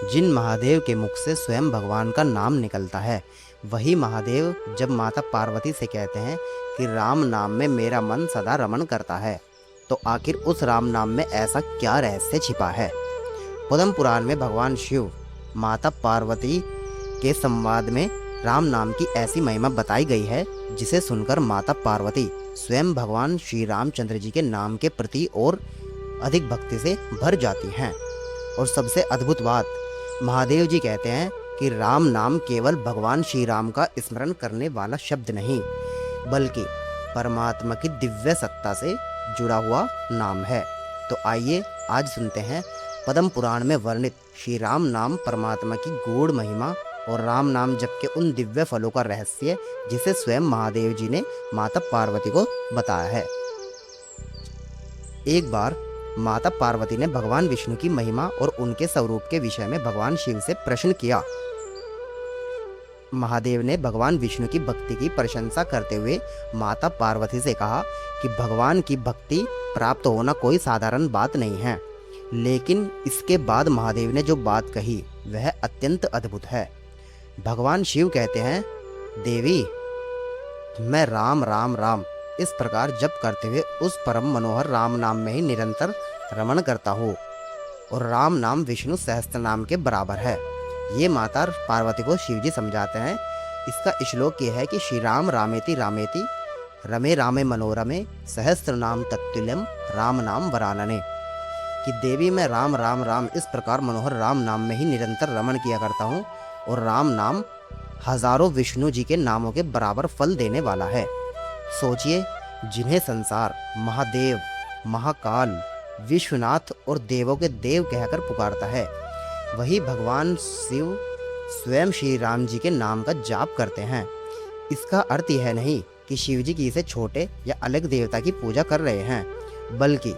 जिन महादेव के मुख से स्वयं भगवान का नाम निकलता है, वही महादेव जब माता पार्वती से कहते हैं कि राम नाम में मेरा मन सदा रमण करता है, तो आखिर उस राम नाम में ऐसा क्या रहस्य छिपा है। पद्म पुराण में भगवान शिव माता पार्वती के संवाद में राम नाम की ऐसी महिमा बताई गई है, जिसे सुनकर माता पार्वती स्वयं भगवान श्री रामचंद्र जी के नाम के प्रति और अधिक भक्ति से भर जाती हैं। और सबसे अद्भुत बात, महादेव जी कहते हैं कि राम नाम केवल भगवान श्री राम का स्मरण करने वाला शब्द नहीं, बल्कि परमात्मा की दिव्य सत्ता से जुड़ा हुआ नाम है। तो आइए आज सुनते हैं पद्म पुराण में वर्णित श्री राम नाम परमात्मा की गूढ़ महिमा और राम नाम जप के उन दिव्य फलों का रहस्य, जिसे स्वयं महादेव जी ने माता पार्वती को बताया है। एक बार माता पार्वती ने भगवान विष्णु की महिमा और उनके स्वरूप के विषय में भगवान शिव से प्रश्न किया। महादेव ने भगवान विष्णु की भक्ति की प्रशंसा करते हुए माता पार्वती से कहा कि भगवान की भक्ति प्राप्त होना कोई साधारण बात नहीं है। लेकिन इसके बाद महादेव ने जो बात कही वह अत्यंत अद्भुत है। भगवान शिव कहते हैं, देवी, मैं राम राम राम इस प्रकार जप करते हुए उस परम मनोहर राम नाम में ही निरंतर रमण करता हूँ, और राम नाम विष्णु सहस्त्र नाम के बराबर है। ये माता पार्वती को शिव जी समझाते हैं। इसका श्लोक ये है कि श्री राम रामेति रामेति रमे रामे मनोरमे सहस्त्र नाम तत्तुल्यम राम नाम वरानने, कि देवी, मैं राम राम राम इस प्रकार मनोहर राम नाम में ही निरंतर रमण किया करता हूँ, और राम नाम हजारों विष्णु जी के नामों के बराबर फल देने वाला है। सोचिए, जिन्हें संसार महादेव, महाकाल, विश्वनाथ और देवों के देव कहकर पुकारता है, वही भगवान शिव स्वयं श्री राम जी के नाम का जाप करते हैं। इसका अर्थ यह नहीं कि शिव जी किसी छोटे या अलग देवता की पूजा कर रहे हैं, बल्कि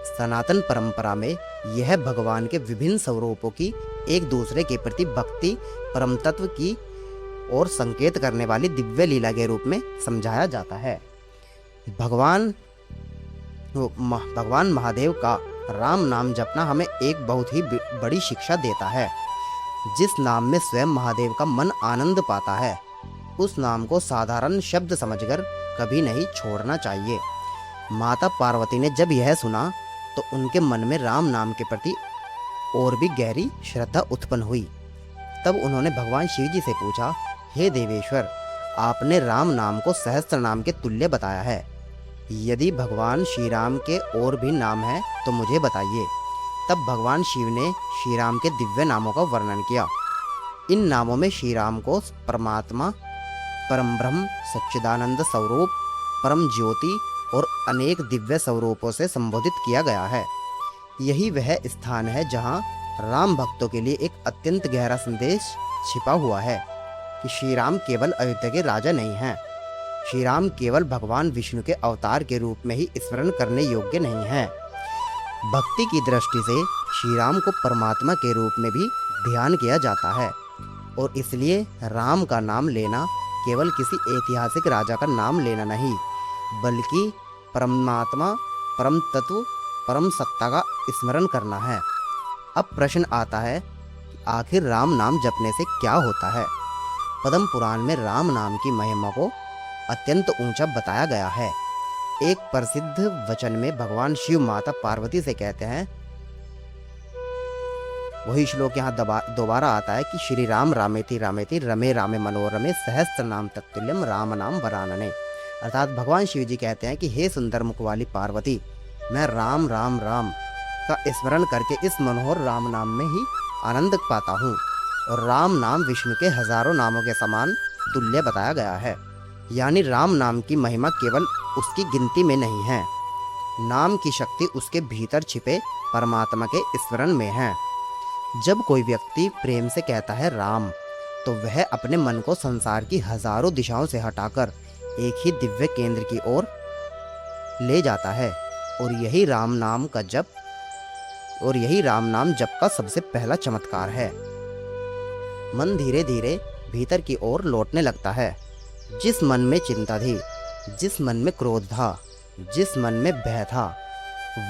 सनातन परंपरा में यह भगवान के विभिन्न स्वरूपों की एक दूसरे के प्रति भक्ति, परम तत्व की और संकेत करने वाली दिव्य लीला के रूप में समझाया जाता है। भगवान महादेव का राम नाम जपना हमें एक बहुत ही बड़ी शिक्षा देता है। जिस नाम में स्वयं महादेव का मन आनंद पाता है, उस नाम को साधारण शब्द समझकर कभी नहीं छोड़ना चाहिए। माता पार्वती ने जब यह सुना तो उनके मन में राम नाम के प्रति और भी गहरी श्रद्धा उत्पन्न हुई। तब उन्होंने भगवान शिव जी से पूछा, हे देवेश्वर, आपने राम नाम को सहस्त्र नाम के तुल्य बताया है। यदि भगवान श्री राम के और भी नाम हैं तो मुझे बताइए। तब भगवान शिव ने श्री राम के दिव्य नामों का वर्णन किया। इन नामों में श्री राम को परमात्मा, परम ब्रह्म, सच्चिदानंद स्वरूप, परम ज्योति और अनेक दिव्य स्वरूपों से संबोधित किया गया है। यही वह स्थान है जहाँ राम भक्तों के लिए एक अत्यंत गहरा संदेश छिपा हुआ है कि श्री राम केवल अयोध्या के राजा नहीं हैं। श्री राम केवल भगवान विष्णु के अवतार के रूप में ही स्मरण करने योग्य नहीं हैं। भक्ति की दृष्टि से श्री राम को परमात्मा के रूप में भी ध्यान किया जाता है, और इसलिए राम का नाम लेना केवल किसी ऐतिहासिक राजा का नाम लेना नहीं, बल्कि परमात्मा, परम तत्व, परम सत्ता का स्मरण करना है। अब प्रश्न आता है कि आखिर राम नाम जपने से क्या होता है। पद्म पुराण में राम नाम की महिमा को अत्यंत ऊंचा बताया गया है। एक प्रसिद्ध वचन में भगवान शिव माता पार्वती से कहते हैं, वही श्लोक यहाँ दोबारा आता है कि श्री राम रामेति रामेति रमे रामे मनोरमे सहस्त्र नाम तत्तुल्यम राम नाम वरानने। अर्थात भगवान शिव जी कहते हैं कि हे सुंदर मुख वाली पार्वती, मैं राम राम राम का स्मरण करके इस मनोहर राम नाम में ही आनंद पाता हूँ, और राम नाम विष्णु के हजारों नामों के समान तुल्य बताया गया है। यानी राम नाम की महिमा केवल उसकी गिनती में नहीं है, नाम की शक्ति उसके भीतर छिपे परमात्मा के स्मरण में है। जब कोई व्यक्ति प्रेम से कहता है राम, तो वह अपने मन को संसार की हजारों दिशाओं से हटाकर एक ही दिव्य केंद्र की ओर ले जाता है, और यही राम नाम जप का सबसे पहला चमत्कार है। मन धीरे धीरे भीतर की ओर लौटने लगता है। जिस मन में चिंता थी, जिस मन में क्रोध था, जिस मन में भय था,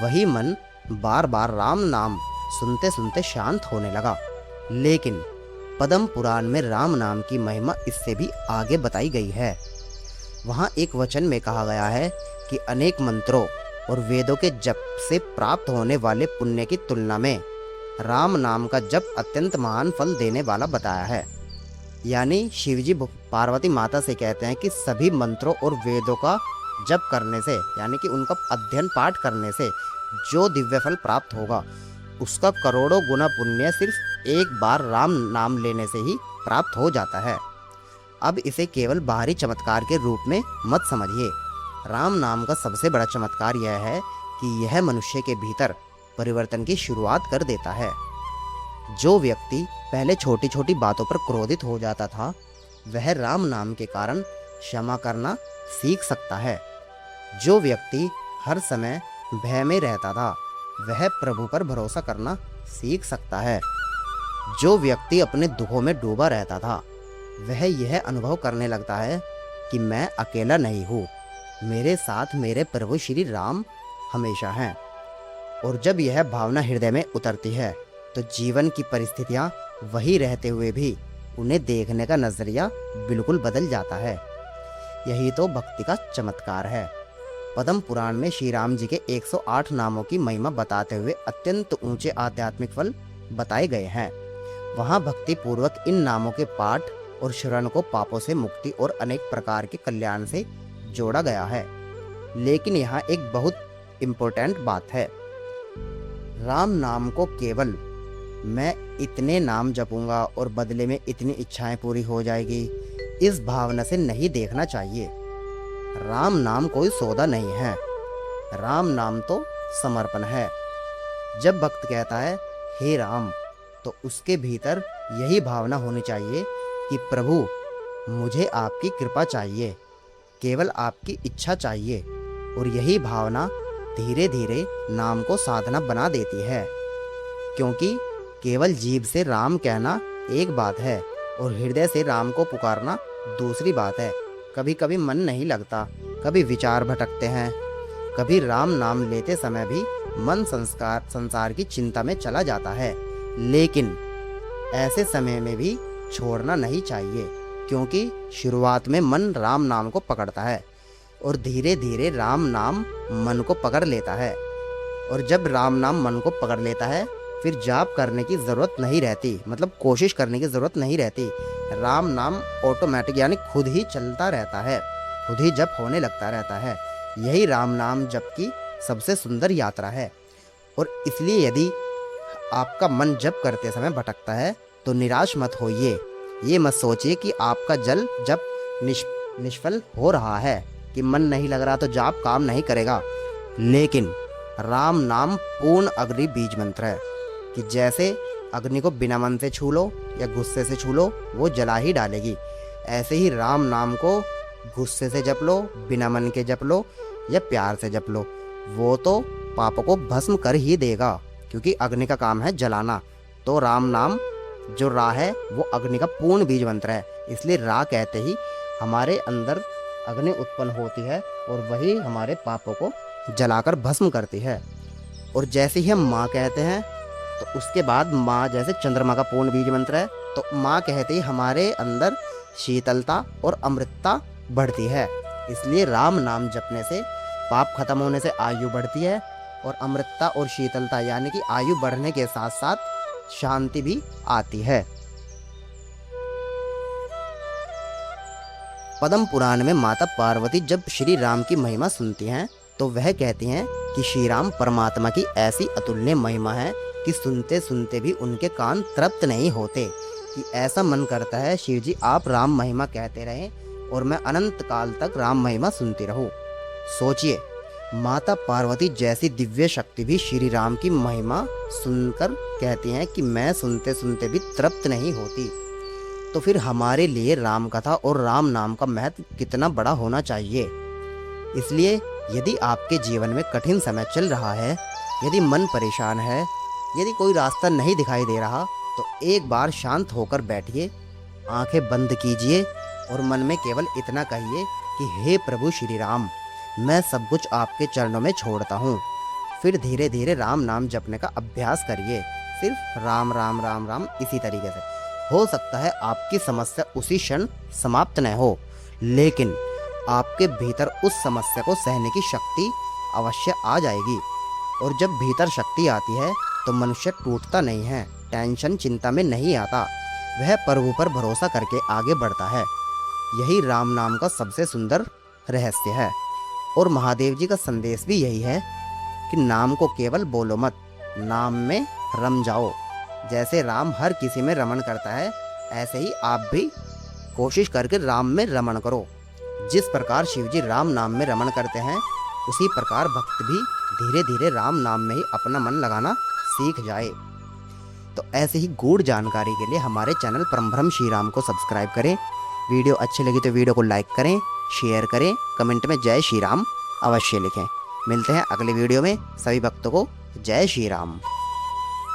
वही मन बार बार राम नाम सुनते सुनते शांत होने लगा, लेकिन पद्म पुराण में राम नाम की महिमा इससे भी आगे बताई गई है। वहाँ एक वचन में कहा गया है कि अनेक मंत्रों और वेदों के जप से प्राप्त होने वाले पुण्य की तुलना में राम नाम का जप अत्यंत महान फल देने वाला बताया है। यानी शिवजी पार्वती माता से कहते हैं कि सभी मंत्रों और वेदों का जप करने से, यानी कि उनका अध्ययन पाठ करने से जो दिव्य फल प्राप्त होगा उसका करोड़ों गुना पुण्य सिर्फ एक बार राम नाम लेने से ही प्राप्त हो जाता है। अब इसे केवल बाहरी चमत्कार के रूप में मत समझिए। राम नाम का सबसे बड़ा चमत्कार यह है कि यह मनुष्य के भीतर परिवर्तन की शुरुआत कर देता है। जो व्यक्ति पहले छोटी छोटी बातों पर क्रोधित हो जाता था, वह राम नाम के कारण क्षमा करना सीख सकता है। जो व्यक्ति हर समय भय में रहता था, वह प्रभु पर भरोसा करना सीख सकता है। जो व्यक्ति अपने दुखों में डूबा रहता था, वह यह अनुभव करने लगता है कि मैं अकेला नहीं हूँ, मेरे साथ मेरे प्रभु श्री राम हमेशा हैं। और जब यह भावना हृदय में उतरती है तो जीवन की परिस्थितियाँ वही रहते हुए भी उन्हें देखने का नजरिया बिल्कुल बदल जाता है। यही तो भक्ति का चमत्कार है। पद्म पुराण में श्री राम जी के 108 नामों की महिमा बताते हुए अत्यंत ऊंचे आध्यात्मिक फल बताए गए हैं। वहाँ भक्ति पूर्वक इन नामों के पाठ और श्रवण को पापों से मुक्ति और अनेक प्रकार के कल्याण से जोड़ा गया है। लेकिन यहाँ एक बहुत इम्पोर्टेंट बात है। राम नाम को केवल मैं इतने नाम जपूंगा और बदले में इतनी इच्छाएं पूरी हो जाएगी, इस भावना से नहीं देखना चाहिए। राम नाम कोई सौदा नहीं है। राम नाम तो समर्पण है। जब भक्त कहता है हे राम, तो उसके भीतर यही भावना होनी चाहिए कि प्रभु मुझे आपकी कृपा चाहिए, केवल आपकी इच्छा चाहिए। और यही भावना धीरे धीरे नाम को साधना बना देती है। क्योंकि केवल जीभ से राम कहना एक बात है और हृदय से राम को पुकारना दूसरी बात है। कभी कभी मन नहीं लगता, कभी विचार भटकते हैं, कभी राम नाम लेते समय भी मन संसार की चिंता में चला जाता है। लेकिन ऐसे समय में भी छोड़ना नहीं चाहिए, क्योंकि शुरुआत में मन राम नाम को पकड़ता है और धीरे धीरे राम नाम मन को पकड़ लेता है। और जब राम नाम मन को पकड़ लेता है, फिर जाप करने की ज़रूरत नहीं रहती, मतलब कोशिश करने की ज़रूरत नहीं रहती। राम नाम ऑटोमेटिक यानी खुद ही चलता रहता है, खुद ही जप होने लगता रहता है। यही राम नाम जप की सबसे सुंदर यात्रा है। और इसलिए यदि आपका मन जप करते समय भटकता है तो निराश मत होइए। ये मत सोचिए कि आपका जप निष्फल हो रहा है, कि मन नहीं लग रहा तो जाप काम नहीं करेगा। लेकिन राम नाम पूर्ण अग्नि बीज मंत्र है कि जैसे अग्नि को बिना मन से छू लो या गुस्से से छू लो, वो जला ही डालेगी। ऐसे ही राम नाम को गुस्से से जप लो, बिना मन के जप लो या प्यार से जप लो, वो तो पापों को भस्म कर ही देगा, क्योंकि अग्नि का काम है जलाना। तो राम नाम जो रा है वो अग्नि का पूर्ण बीज मंत्र है। इसलिए रा कहते ही हमारे अंदर अग्नि उत्पन्न होती है और वही हमारे पापों को जलाकर भस्म करती है। और जैसे ही हम माँ कहते हैं तो उसके बाद माँ, जैसे चंद्रमा का पूर्ण बीज मंत्र है, तो माँ कहते ही हमारे अंदर शीतलता और अमृतता बढ़ती है। इसलिए राम नाम जपने से पाप खत्म होने से आयु बढ़ती है और अमृतता और शीतलता यानी कि आयु बढ़ने के साथ साथ शांति भी आती है। पद्म पुराण में माता पार्वती जब श्री राम की महिमा सुनती हैं तो वह कहती हैं कि श्री राम परमात्मा की ऐसी अतुल्य महिमा है कि सुनते सुनते भी उनके कान तृप्त नहीं होते, कि ऐसा मन करता है शिव जी आप राम महिमा कहते रहें और मैं अनंत काल तक राम महिमा सुनती रहूं। सोचिए, माता पार्वती जैसी दिव्य शक्ति भी श्री राम की महिमा सुनकर कहती हैं कि मैं सुनते सुनते भी तृप्त नहीं होती। तो फिर हमारे लिए राम कथा और राम नाम का महत्व कितना बड़ा होना चाहिए। इसलिए यदि आपके जीवन में कठिन समय चल रहा है, यदि मन परेशान है, यदि कोई रास्ता नहीं दिखाई दे रहा, तो एक बार शांत होकर बैठिए, आंखें बंद कीजिए और मन में केवल इतना कहिए कि हे प्रभु श्री राम, मैं सब कुछ आपके चरणों में छोड़ता हूँ। फिर धीरे धीरे राम नाम जपने का अभ्यास करिए। सिर्फ राम राम राम राम इसी तरीके से। हो सकता है आपकी समस्या उसी क्षण समाप्त न हो, लेकिन आपके भीतर उस समस्या को सहने की शक्ति अवश्य आ जाएगी। और जब भीतर शक्ति आती है तो मनुष्य टूटता नहीं है, टेंशन चिंता में नहीं आता, वह प्रभु पर भरोसा करके आगे बढ़ता है। यही राम नाम का सबसे सुंदर रहस्य है। और महादेव जी का संदेश भी यही है कि नाम को केवल बोलो मत, नाम में रम जाओ। जैसे राम हर किसी में रमण करता है, ऐसे ही आप भी कोशिश करके राम में रमण करो। जिस प्रकार शिव जी राम नाम में रमण करते हैं, उसी प्रकार भक्त भी धीरे धीरे राम नाम में ही अपना मन लगाना सीख जाए। तो ऐसे ही गूढ़ जानकारी के लिए हमारे चैनल परम ब्रह्म श्री राम को सब्सक्राइब करें। वीडियो अच्छी लगी तो वीडियो को लाइक करें, शेयर करें, कमेंट में जय श्री राम अवश्य लिखें। मिलते हैं अगले वीडियो में। सभी भक्तों को जय श्री राम।